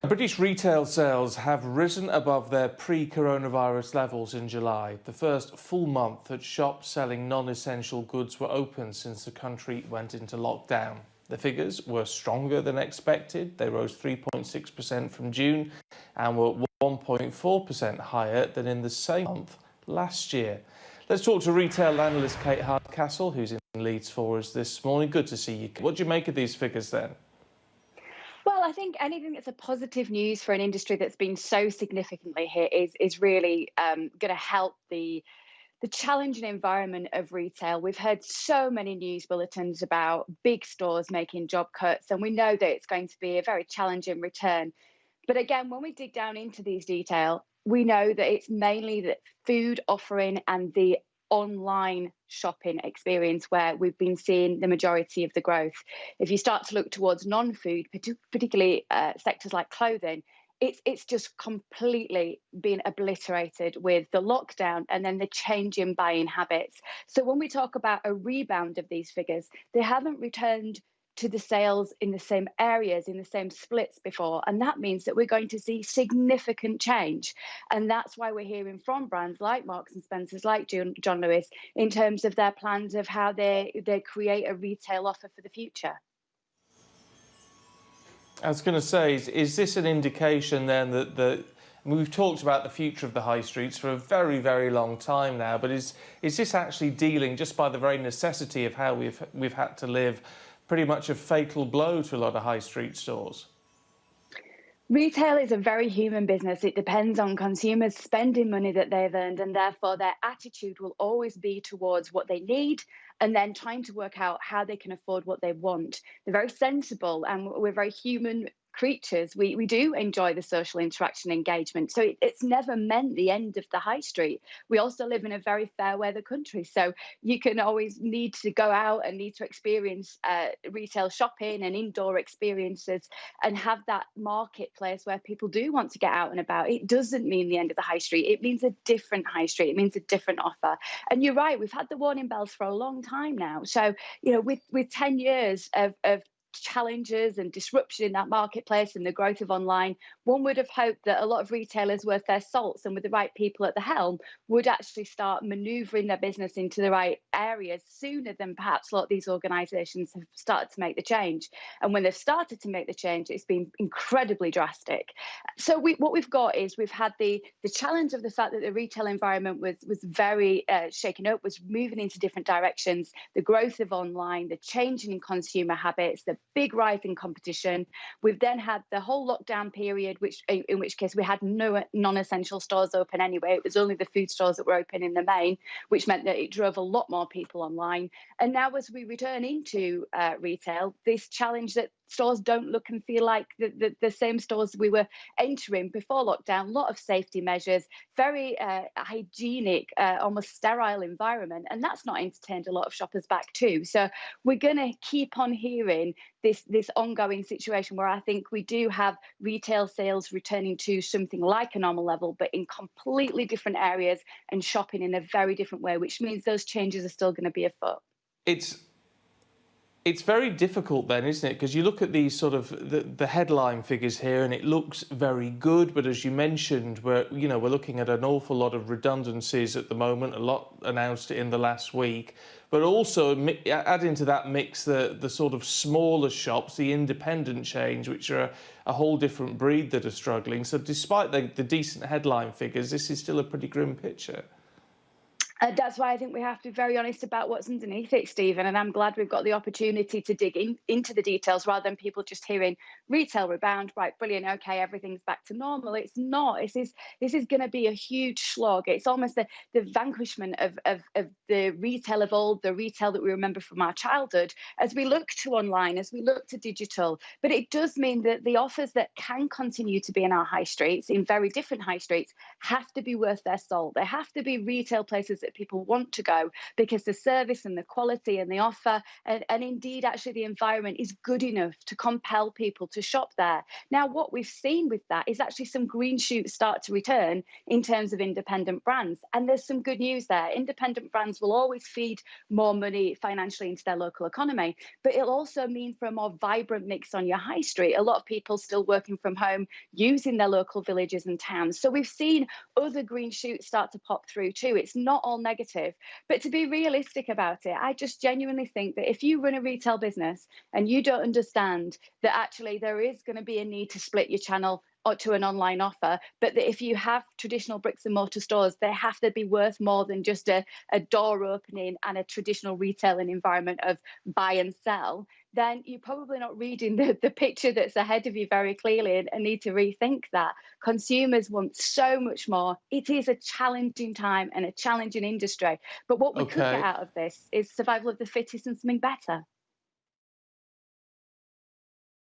British retail sales have risen above their pre-coronavirus levels in July, the first full month that shops selling non-essential goods were open since the country went into lockdown. The figures were stronger than expected. They rose 3.6% from June and were 1.4% higher than in the same month last year. Let's talk to retail analyst Kate Hardcastle, who's in Leeds for us this morning. Good to see you. What do you make of these figures then? Well, I think anything that's a positive news for an industry that's been so significantly hit is really going to help the challenging environment of retail. We've heard so many news bulletins about big stores making job cuts, and we know that it's going to be a very challenging return. But again, when we dig down into these detail, we know that it's mainly the food offering and the online shopping experience where we've been seeing the majority of the growth. If you start to look towards non-food, particularly sectors like clothing, it's just completely been obliterated with the lockdown and then the change in buying habits. So when we talk about a rebound of these figures, they haven't returned to the sales in the same areas, in the same splits before. And that means that we're going to see significant change. And that's why we're hearing from brands like Marks and Spencer's, like John Lewis, in terms of their plans of how they create a retail offer for the future. I was going to say, is this an indication then that we've talked about the future of the high streets for a very, very long time now, but is this actually dealing, just by the very necessity of how we've had to live, pretty much a fatal blow to a lot of high street stores? Retail is a very human business. It depends on consumers spending money that they've earned, and therefore their attitude will always be towards what they need and then trying to work out how they can afford what they want. They're very sensible, and we're very human creatures. We do enjoy the social interaction engagement. So it's never meant the end of the high street. We also live in a very fair weather country. So you can always need to go out and need to experience retail shopping and indoor experiences and have that marketplace where people do want to get out and about. It doesn't mean the end of the high street. It means a different high street. It means a different offer. And you're right, we've had the warning bells for a long time now. So, with 10 years of challenges and disruption in that marketplace and the growth of online, one would have hoped that a lot of retailers worth their salts and with the right people at the helm would actually start manoeuvring their business into the right areas sooner than perhaps a lot of these organisations have started to make the change. And when they've started to make the change, it's been incredibly drastic. So what we've got is we've had the challenge of the fact that the retail environment was very shaken up, was moving into different directions, the growth of online, the changing in consumer habits, the big rise in competition. We've then had the whole lockdown period, in which case we had no non-essential stores open anyway. It was only the food stores that were open in the main, which meant that it drove a lot more people online. And now as we return into retail, this challenge that stores don't look and feel like the same stores we were entering before lockdown. A lot of safety measures, very hygienic, almost sterile environment, and that's not entertained a lot of shoppers back too. So we're going to keep on hearing this ongoing situation where I think we do have retail sales returning to something like a normal level, but in completely different areas and shopping in a very different way, which means those changes are still going to be afoot. It's very difficult then, isn't it? Because you look at these sort of the headline figures here and it looks very good, but as you mentioned, we're looking at an awful lot of redundancies at the moment, a lot announced in the last week, but also add into that mix the sort of smaller shops, the independent chains, which are a whole different breed that are struggling. So despite the decent headline figures, this is still a pretty grim picture. That's why I think we have to be very honest about what's underneath it, Stephen. And I'm glad we've got the opportunity to dig into the details rather than people just hearing retail rebound. Right, brilliant. OK, everything's back to normal. It's not. This is going to be a huge slog. It's almost the vanquishment of the retail of old, the retail that we remember from our childhood, as we look to online, as we look to digital. But it does mean that the offers that can continue to be in our high streets, in very different high streets, have to be worth their salt. They have to be retail places that people want to go because the service and the quality and the offer and indeed actually the environment is good enough to compel people to shop there. Now, what we've seen with that is actually some green shoots start to return in terms of independent brands. And there's some good news there. Independent brands will always feed more money financially into their local economy, but it'll also mean for a more vibrant mix on your high street. A lot of people still working from home, using their local villages and towns. So we've seen other green shoots start to pop through too. It's not all negative. But to be realistic about it, I just genuinely think that if you run a retail business and you don't understand that actually there is going to be a need to split your channel or to an online offer, but that if you have traditional bricks and mortar stores, they have to be worth more than just a door opening and a traditional retailing environment of buy and sell, then you're probably not reading the picture that's ahead of you very clearly and need to rethink that. Consumers want so much more. It is a challenging time and a challenging industry. But what we could get Okay. out of this is survival of the fittest and something better.